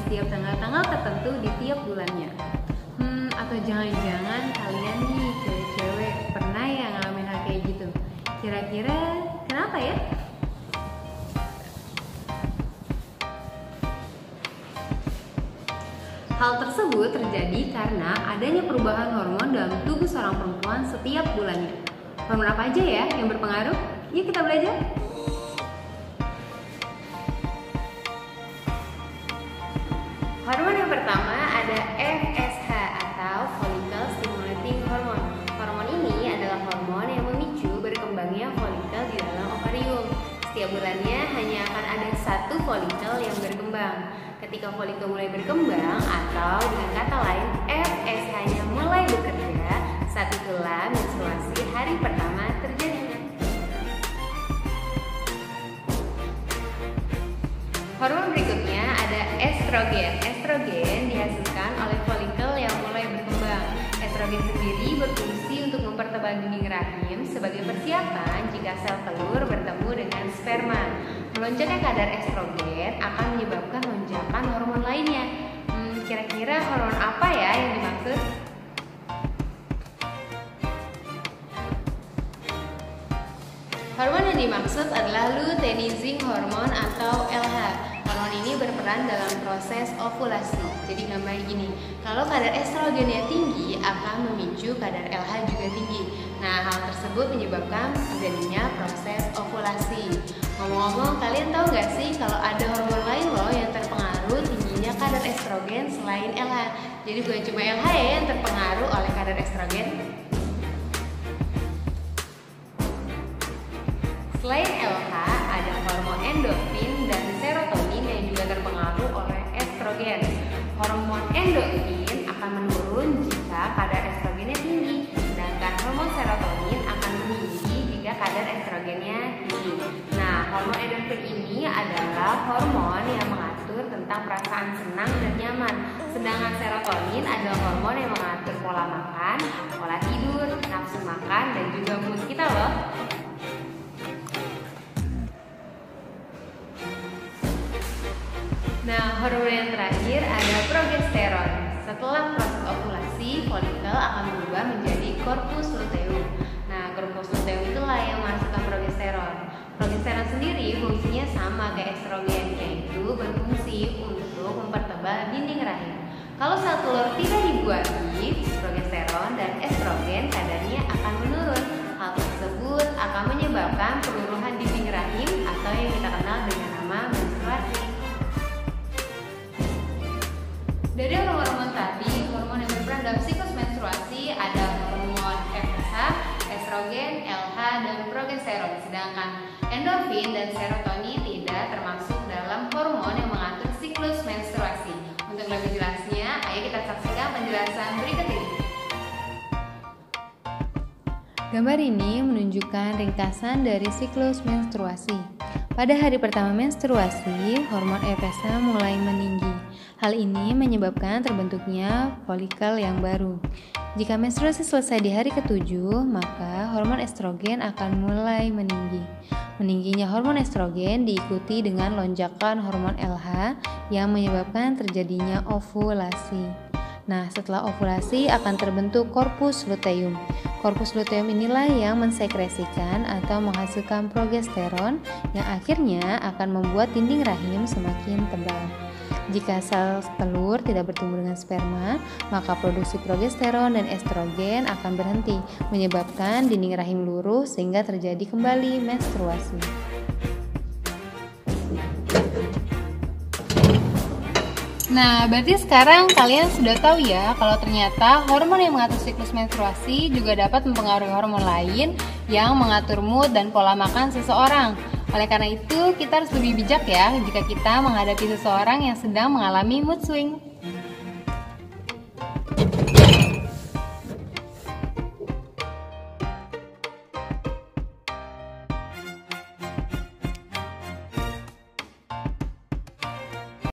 setiap tanggal-tanggal tertentu di tiap bulannya. Atau jangan-jangan kalian nih cewek-cewek pernah ya ngalamin hal kayak gitu. Kira-kira kenapa ya? Hal tersebut terjadi karena adanya perubahan hormon dalam tubuh seorang perempuan setiap bulannya. Hormon apa aja ya yang berpengaruh? Yuk kita belajar. Hormon yang pertama ada FSH atau Follicle Stimulating Hormone. Hormon ini adalah hormon yang memicu berkembangnya folikel di dalam ovarium. Setiap bulannya hanya akan ada satu folikel yang berkembang. Ketika folikel mulai berkembang atau dengan kata lain FSH-nya mulai bekerja, saat itulah menstruasi hari pertama terjadi. Hormon berikutnya ada estrogen. Estrogen dihasilkan oleh folikel yang mulai berkembang. Estrogen sendiri berfungsi untuk mempertebal dinding rahim sebagai persiapan jika sel telur bertemu dengan sperma. Melonjaknya kadar estrogen akan menyebabkan lonjakan hormon lainnya. Kira-kira hormon apa ya yang dimaksud? Hormon yang dimaksud adalah luteinizing hormone atau LH. Hormon ini berperan dalam proses ovulasi. Jadi gambarnya gini, kalau kadar estrogennya tinggi akan memicu kadar LH juga tinggi. Nah, hal tersebut menyebabkan terjadinya proses ovulasi. Ngomong-ngomong, kalian tahu nggak sih kalau ada hormon lain loh yang terpengaruh tingginya kadar estrogen selain LH. Jadi bukan cuma LH ya yang terpengaruh oleh kadar estrogen. Selain LH, ada hormon endorfin dan serotonin yang juga terpengaruh oleh estrogen. Hormon endorfin akan menurun jika kadar estrogennya tinggi, sedangkan hormon serotonin akan meninggi jika kadar estrogennya tinggi. Nah, hormon endorfin ini adalah hormon yang mengatur tentang perasaan senang dan nyaman, sedangkan serotonin adalah hormon yang mengatur pola makan, pola tidur, nafsu makan, dan juga mood kita loh. Nah, hormon yang terakhir ada progesteron. Setelah proses ovulasi, folikel akan berubah menjadi corpus luteum. Nah, corpus luteum itulah yang menghasilkan progesteron. Progesteron sendiri fungsinya sama kayak estrogen, yaitu berfungsi untuk mempertebal dinding rahim. Kalau sel telur tidak dibuahi, progesteron dan estrogen kadarnya akan menurun. Hal tersebut akan menyebabkan peluruhan dinding rahim atau yang kita kenal dengan nama menstruasi. Dari hormon tadi, hormon yang berperan dalam siklus menstruasi ada hormon FSH, estrogen, LH, dan progesteron. Sedangkan endorfin dan serotonin tidak termasuk dalam hormon yang mengatur siklus menstruasi. Untuk lebih jelasnya, ayo kita saksikan penjelasan berikut ini. Gambar ini menunjukkan ringkasan dari siklus menstruasi. Pada hari pertama menstruasi, hormon FSH mulai meninggi. Hal ini menyebabkan terbentuknya folikel yang baru. Jika menstruasi selesai di hari ke-7, maka hormon estrogen akan mulai meninggi. Meningginya hormon estrogen diikuti dengan lonjakan hormon LH yang menyebabkan terjadinya ovulasi. Nah, setelah ovulasi akan terbentuk corpus luteum. Corpus luteum inilah yang mensekresikan atau menghasilkan progesteron yang akhirnya akan membuat dinding rahim semakin tebal. Jika sel telur tidak bertumbuh dengan sperma, maka produksi progesteron dan estrogen akan berhenti, menyebabkan dinding rahim luruh sehingga terjadi kembali menstruasi. Nah, berarti sekarang kalian sudah tahu ya kalau ternyata hormon yang mengatur siklus menstruasi juga dapat mempengaruhi hormon lain yang mengatur mood dan pola makan seseorang. Oleh karena itu, kita harus lebih bijak ya jika kita menghadapi seseorang yang sedang mengalami mood swing.